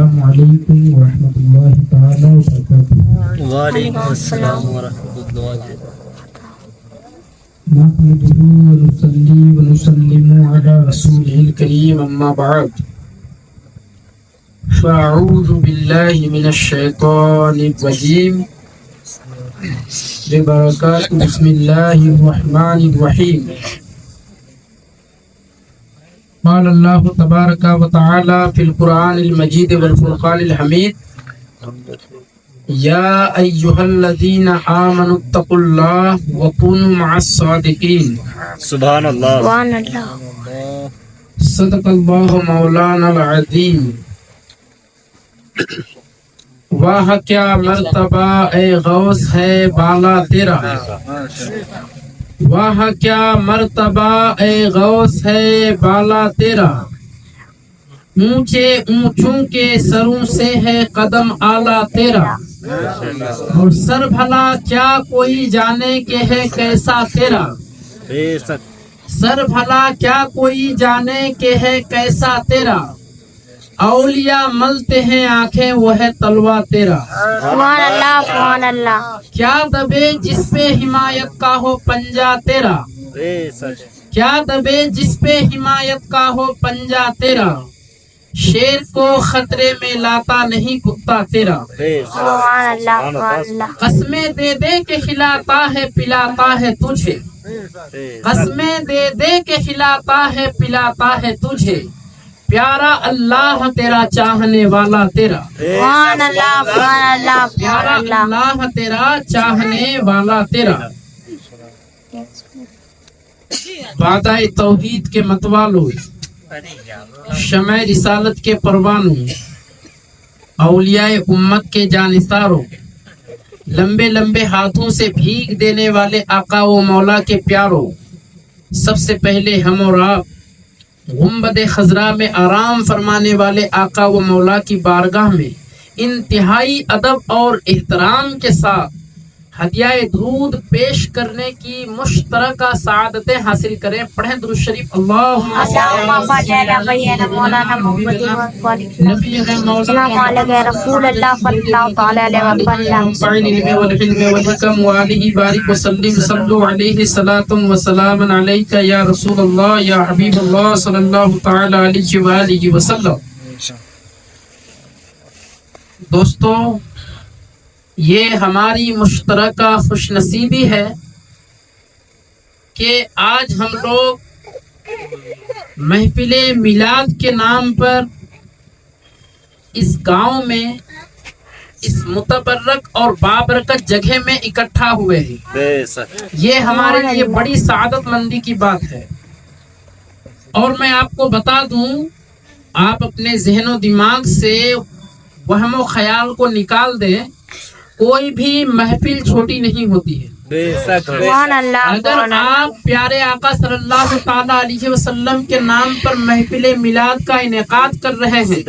السلام علیکم ورحمۃ اللہ تعالی وبرکاتہ۔ وعلیکم السلام ورحمۃ اللہ وبرکاتہ۔ نحمده ونصلي ونسلم على رسوله الكريم اما بعد فاعوذ بالله من الشیطان الرجیم ببرکات بسم اللہ الرحمن الرحیم۔ قال اللہ تبارک و تعالی فی القرآن المجید والفرقان الحمید یا ایہا الذین آمنوا اتقوا اللہ وکونوا مع الصادقین۔ سبحان اللہ۔ سبحان اللہ۔ صدق اللہ مولانا العظیم۔ واہ کیا مرتبہ اے غوث ہے بالا تیرا، واہ کیا مرتبہ اے غوث ہے بالا تیرا، اونچے اونچوں کے سروں سے ہے قدم اعلیٰ تیرا، اور سر بھلا کیا کوئی جانے کہ ہے کیسا تیرا، بے شک۔ سر بھلا کیا کوئی جانے کہ ہے کیسا تیرا، اولیاء ملتے ہیں آنکھیں وہ ہے تلوا تیرا، سبحان اللہ سبحان اللہ۔ کیا دبے جس پہ حمایت کا ہو پنجہ تیرا، بے شک۔ کیا دبے جس پہ حمایت کا ہو پنجہ تیرا، شیر کو خطرے میں لاتا نہیں کتا تیرا، بے شک۔ سبحان اللہ سبحان اللہ۔ قسمیں دے دے کے کھلاتا ہے پلاتا ہے تجھے، قسمیں دے دے کے کھلاتا ہے پلاتا ہے تجھے، پیارا اللہ تیرا چاہنے والا تیرا، سبحان اللہ سبحان اللہ پیارا سبحان اللہ۔ اللہ تیرا چاہنے والا تیرا۔ وعدہ توحید کے متوالو، شمع رسالت کے پروانوں، اولیاء امت کے جانثاروں، لمبے لمبے ہاتھوں سے بھیگ دینے والے آقا و مولا کے پیاروں، سب سے پہلے ہم اور آپ گنبد خضرا میں آرام فرمانے والے آقا و مولا کی بارگاہ میں انتہائی ادب اور احترام کے ساتھ ہدیہ درود پیش کرنے کی مشترکہ سعادتیں حاصل کریں۔ پڑھیں درود شریف۔ اللہم اللہم صل علی سیدنا مولانا محمد نبی السلام علیکم رسول اللہ صلی اللہ تعالی علیہ وسلم۔ العلم والحلم والحکم وآلہ بارک وسلم صلو علیہ صلاۃ وسلام علیک یا رسول اللہ یا حبیب اللہ صلی اللہ تعالی علیہ وآلہ وسلم۔ دوستو، یہ ہماری مشترکہ خوش نصیبی ہے کہ آج ہم لوگ محفل میلاد کے نام پر اس گاؤں میں اس متبرک اور بابرکت جگہ میں اکٹھا ہوئے ہیں۔ بے شک۔ یہ ہمارے لیے بڑی سعادت مندی کی بات ہے، اور میں آپ کو بتا دوں، آپ اپنے ذہن و دماغ سے وہم و خیال کو نکال دیں، کوئی بھی محفل چھوٹی نہیں ہوتی ہے۔ بے شک۔ سبحان اللہ اگر سبحان اللہ۔ آپ پیارے آقا صلی اللہ تعالی علیہ وسلم کے نام پر محفل میلاد کا انعقاد کر رہے ہیں،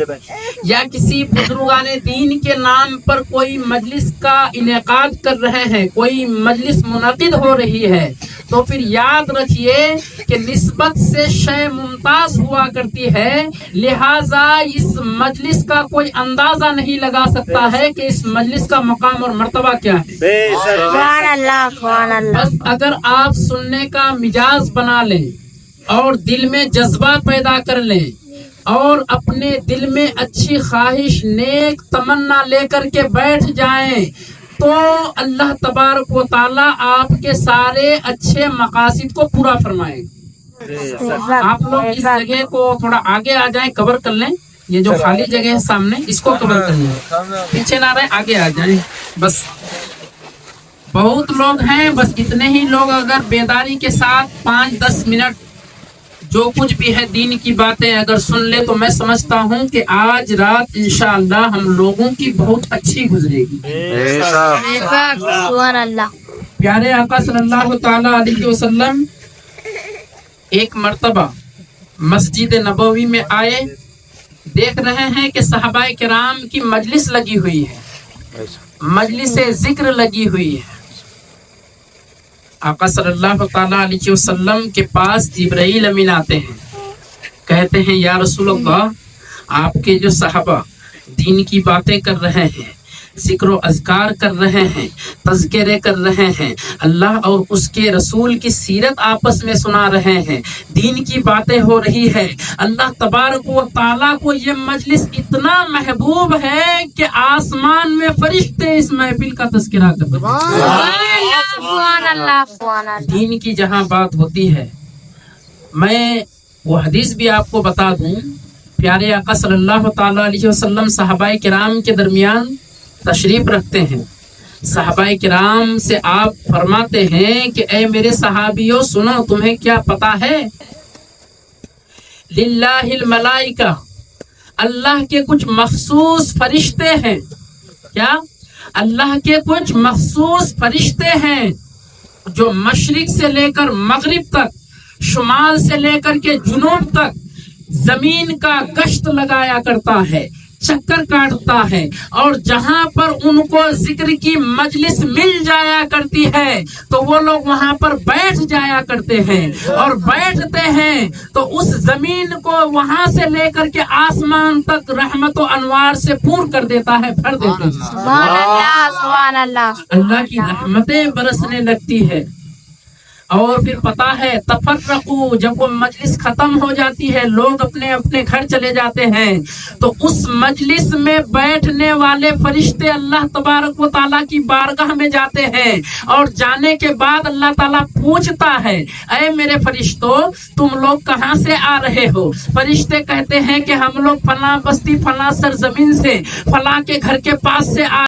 یا کسی بزرگان دین کے نام پر کوئی مجلس کا انعقاد کر رہے ہیں، کوئی مجلس منعقد ہو رہی ہے، تو پھر یاد رکھیے کہ نسبت سے شے ممتاز ہوا کرتی ہے، لہٰذا اس مجلس کا کوئی اندازہ نہیں لگا سکتا ہے کہ اس مجلس کا مقام اور مرتبہ کیا ہے۔ بے شک۔ سبحان اللہ سبحان اللہ۔ بس اگر آپ سننے کا مزاج بنا لیں اور دل میں جذبہ پیدا کر لیں اور اپنے دل میں اچھی خواہش، نیک تمنا لے کر کے بیٹھ جائیں، تو اللہ تبارک و تعالیٰ آپ کے سارے اچھے مقاصد کو پورا فرمائے گا۔ آپ لوگ اس جگہ کو تھوڑا آگے آ جائیں، کور کر لیں، یہ جو خالی جگہ ہے سامنے اس کو کور کر لیں، پیچھے نہ رہے، آگے آ جائیں۔ بس بہت لوگ ہیں، بس اتنے ہی لوگ اگر بیداری کے ساتھ 5-10 منٹ جو کچھ بھی ہے دین کی باتیں اگر سن لے تو میں سمجھتا ہوں کہ آج رات انشاءاللہ ہم لوگوں کی بہت اچھی گزرے گی۔ سبحان اللہ۔ پیارے آقا صلی اللہ تعالی علیہ وسلم ایک مرتبہ مسجد نبوی میں آئے، دیکھ رہے ہیں کہ صحابہ کرام کی مجلس لگی ہوئی ہے، مجلس ذکر لگی ہوئی ہے۔ آقا صلی اللہ تعالیٰ علیہ وسلم کے پاس جبرائیل امین آتے ہیں، کہتے ہیں یا رسول اللہ، آپ کے جو صحابہ دین کی باتیں کر رہے ہیں، ذکر و اذکار کر رہے ہیں، تذکرے کر رہے ہیں، اللہ اور اس کے رسول کی سیرت آپس میں سنا رہے ہیں، دین کی باتیں ہو رہی ہے، اللہ تبارک و تعالیٰ کو یہ مجلس اتنا محبوب ہے کہ آسمان میں فرشتے اس محفل کا تذکرہ کر رہے ہیں۔ سبحان اللہ سبحان اللہ۔ دین کی جہاں بات ہوتی ہے، میں وہ حدیث بھی آپ کو بتا دوں، پیارے آقا صلی اللہ تعالیٰ علیہ وسلم صحابہ کرام کے درمیان تشریف رکھتے ہیں۔ صحابہ کرام سے آپ فرماتے ہیں کہ اے میرے صحابیوں سنو، تمہیں کیا پتا ہے؟ للہ الملائکہ، اللہ کے کچھ مخصوص فرشتے ہیں۔ کیا؟ اللہ کے کچھ مخصوص فرشتے ہیں جو مشرق سے لے کر مغرب تک، شمال سے لے کر کے جنوب تک زمین کا گشت لگایا کرتا ہے، چکر کاٹتا ہے، اور جہاں پر ان کو ذکر کی مجلس مل جایا کرتی ہے تو وہ لوگ وہاں پر بیٹھ جایا کرتے ہیں، اور بیٹھتے ہیں تو اس زمین کو وہاں سے لے کر کے آسمان تک رحمت و انوار سے پور کر دیتا ہے، بھر دیتے ہیں۔ سبحان اللہ سبحان اللہ۔ اللہ کی رحمتیں برسنے لگتی ہے۔ اور پھر پتا ہے تفرقو، جب وہ مجلس ختم ہو جاتی ہے، لوگ اپنے اپنے گھر چلے جاتے ہیں، تو اس مجلس میں بیٹھنے والے فرشتے اللہ تبارک و تعالیٰ کی بارگاہ میں جاتے ہیں، اور جانے کے بعد اللہ تعالیٰ پوچھتا ہے اے میرے فرشتوں تم لوگ کہاں سے آ رہے ہو؟ فرشتے کہتے ہیں کہ ہم لوگ فلاں بستی فلاں سرزمین سے فلاں کے گھر کے پاس سے آ